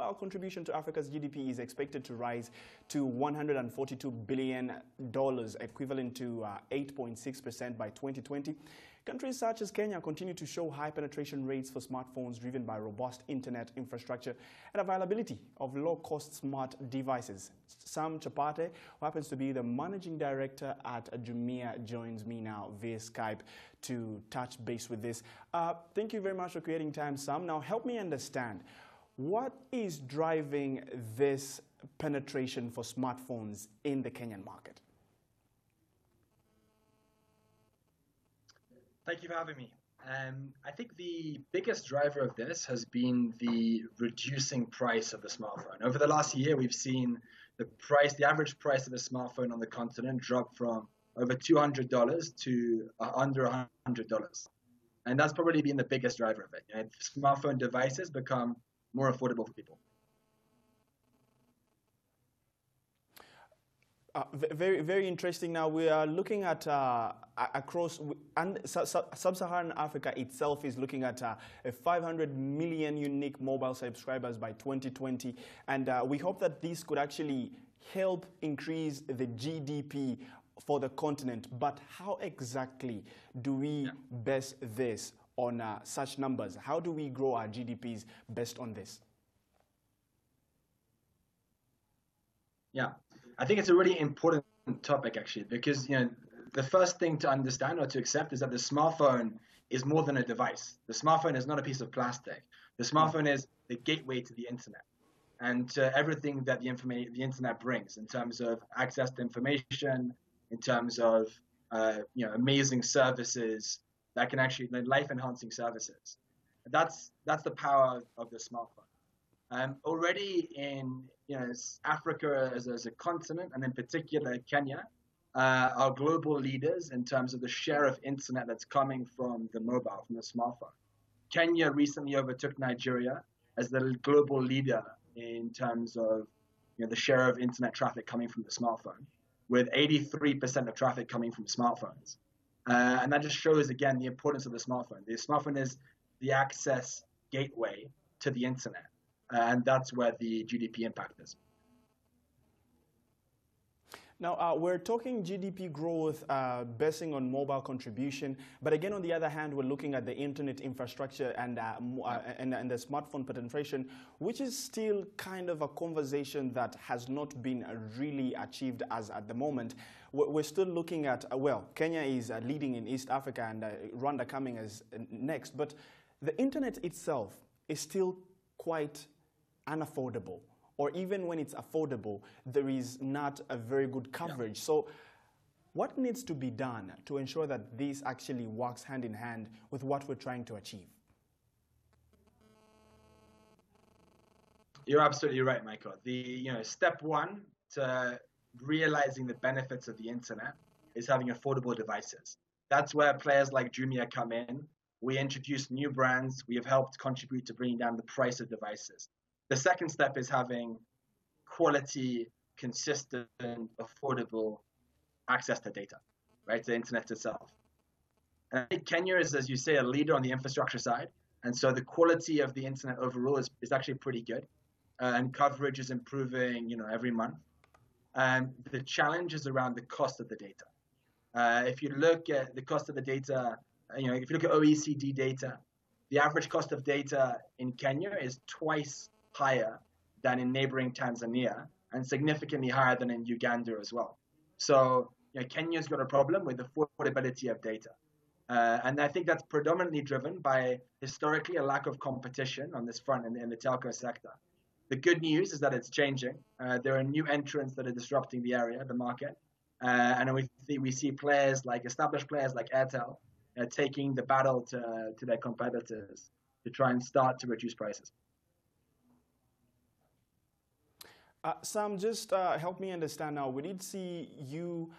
mobile contribution to Africa's GDP is expected to rise to $142 billion, equivalent to 8.6% by 2020. Countries such as Kenya continue to show high penetration rates for smartphones driven by robust internet infrastructure and availability of low-cost smart devices. Sam Chappatte, who happens to be the managing director at Jumia, joins me now via Skype to touch base with this. Thank you very much for creating time, Sam. Now, help me understand, what is driving this penetration for smartphones in the Kenyan market? Thank you for having me. I think the biggest driver of this has been the reducing price of the smartphone. Over the last year, we've seen the average price of a smartphone on the continent drop from over $200 to under $100. And that's probably been the biggest driver of it. Smartphone devices become more affordable for people. Very, very interesting. Now we are looking at across, and sub-Saharan Africa itself is looking at 500 million unique mobile subscribers by 2020, and we hope that this could actually help increase the GDP for the continent. But how exactly do we base this on such numbers? How do we grow our GDPs based on this? Yeah. I think it's a really important topic, actually, because the first thing to understand or to accept is that the smartphone is more than a device. The smartphone is not a piece of plastic. The smartphone is the gateway to the internet and to everything that the internet brings in terms of access to information, in terms of amazing services that can actually life-enhancing services. That's the power of the smartphone. Already in Africa as a continent, and in particular Kenya, are global leaders in terms of the share of internet that's coming from the mobile, from the smartphone. Kenya recently overtook Nigeria as the global leader in terms of the share of internet traffic coming from the smartphone, with 83% of traffic coming from smartphones. And that just shows, again, the importance of the smartphone. The smartphone is the access gateway to the internet. And that's where the GDP impact is. Now, we're talking GDP growth basing on mobile contribution, but again, on the other hand, we're looking at the internet infrastructure and the smartphone penetration, which is still kind of a conversation that has not been really achieved as at the moment. We're still looking at, Kenya is leading in East Africa and Rwanda coming as next, but the internet itself is still quite unaffordable, or even when it's affordable, there is not a very good coverage. Yeah. So what needs to be done to ensure that this actually works hand in hand with what we're trying to achieve? You're absolutely right, Michael. The step one to realizing the benefits of the internet is having affordable devices. That's where players like Jumia come in. We introduce new brands. We have helped contribute to bringing down the price of devices. The second step is having quality, consistent, affordable access to data, right? The internet itself. And I think Kenya is, as you say, a leader on the infrastructure side. And so the quality of the internet overall is actually pretty good. And coverage is improving, every month. And the challenge is around the cost of the data. If you look at the cost of the data, if you look at OECD data, the average cost of data in Kenya is twice higher than in neighboring Tanzania, and significantly higher than in Uganda as well. So Kenya's got a problem with the affordability of data. And I think that's predominantly driven by, historically, a lack of competition on this front in the telco sector. The good news is that it's changing. There are new entrants that are disrupting the area, the market. And we see established players like Airtel taking the battle to their competitors to try and start to reduce prices. Sam, just help me understand now. We did see you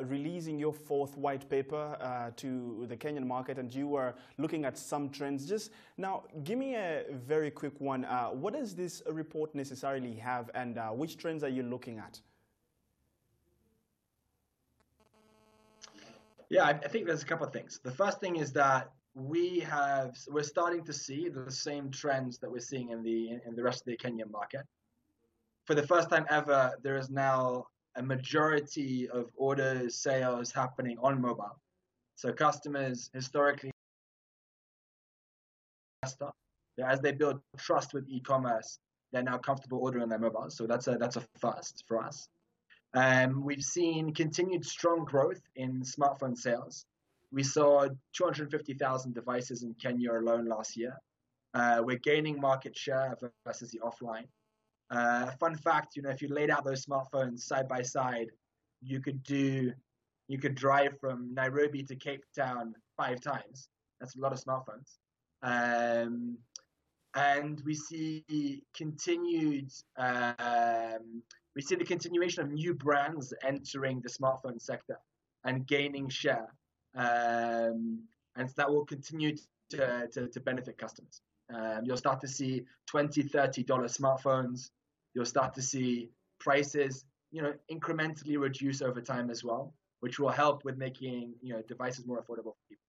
releasing your fourth white paper to the Kenyan market, and you were looking at some trends. Just now, give me a very quick one. What does this report necessarily have, and which trends are you looking at? Yeah, I think there's a couple of things. The first thing is that we're starting to see the same trends that we're seeing in the rest of the Kenyan market. For the first time ever, there is now a majority of orders, sales happening on mobile. So customers historically, as they build trust with e-commerce, they're now comfortable ordering on their mobiles. So that's a first for us. We've seen continued strong growth in smartphone sales. We saw 250,000 devices in Kenya alone last year. We're gaining market share versus the offline. Fun fact, if you laid out those smartphones side by side, you could drive from Nairobi to Cape Town 5 times. That's a lot of smartphones. And we see the continuation of new brands entering the smartphone sector and gaining share. And so that will continue to benefit customers. You'll start to see $20, $30 smartphones. You'll start to see prices, incrementally reduce over time as well, which will help with making, devices more affordable for people.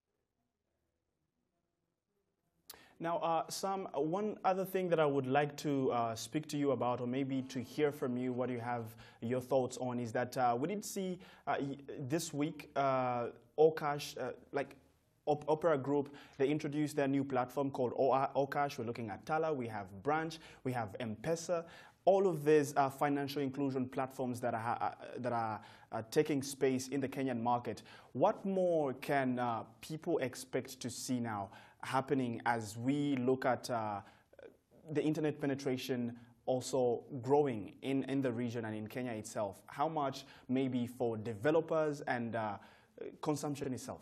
Now, Sam, one other thing that I would like to speak to you about, or maybe to hear from you what you have your thoughts on, is that we did see this week Okash, Opera Group, they introduced their new platform called Okash. We're looking at Tala, we have Branch, we have M-Pesa. All of these are financial inclusion platforms that are taking space in the Kenyan market. What more can people expect to see now happening as we look at the internet penetration also growing in the region and in Kenya itself? How much maybe for developers and consumption itself?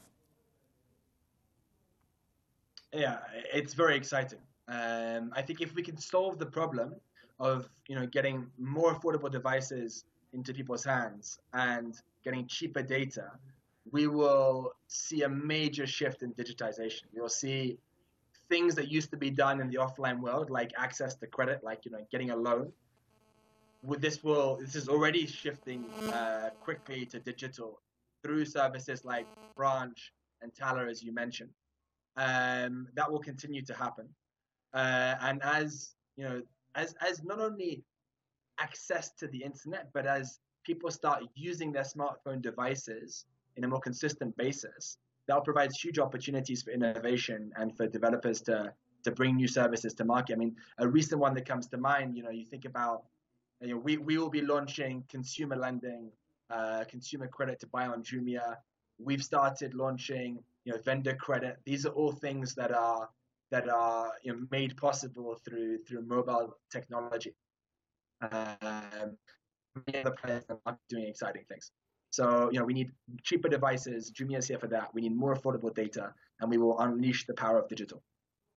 Yeah, it's very exciting. I think if we can solve the problem of getting more affordable devices into people's hands and getting cheaper data, we will see a major shift in digitization. You'll see things that used to be done in the offline world, like access to credit, like getting a loan. This is already shifting quickly to digital through services like Branch and Tala, as you mentioned. That will continue to happen. And as not only access to the internet, but as people start using their smartphone devices in a more consistent basis, that provides huge opportunities for innovation and for developers to bring new services to market. I mean, a recent one that comes to mind, you think about, we will be launching consumer lending, consumer credit to buy on Jumia. We've started launching, vendor credit. These are all things that are made possible through mobile technology. Many other players are doing exciting things. So, we need cheaper devices. Jumia is here for that. We need more affordable data, and we will unleash the power of digital.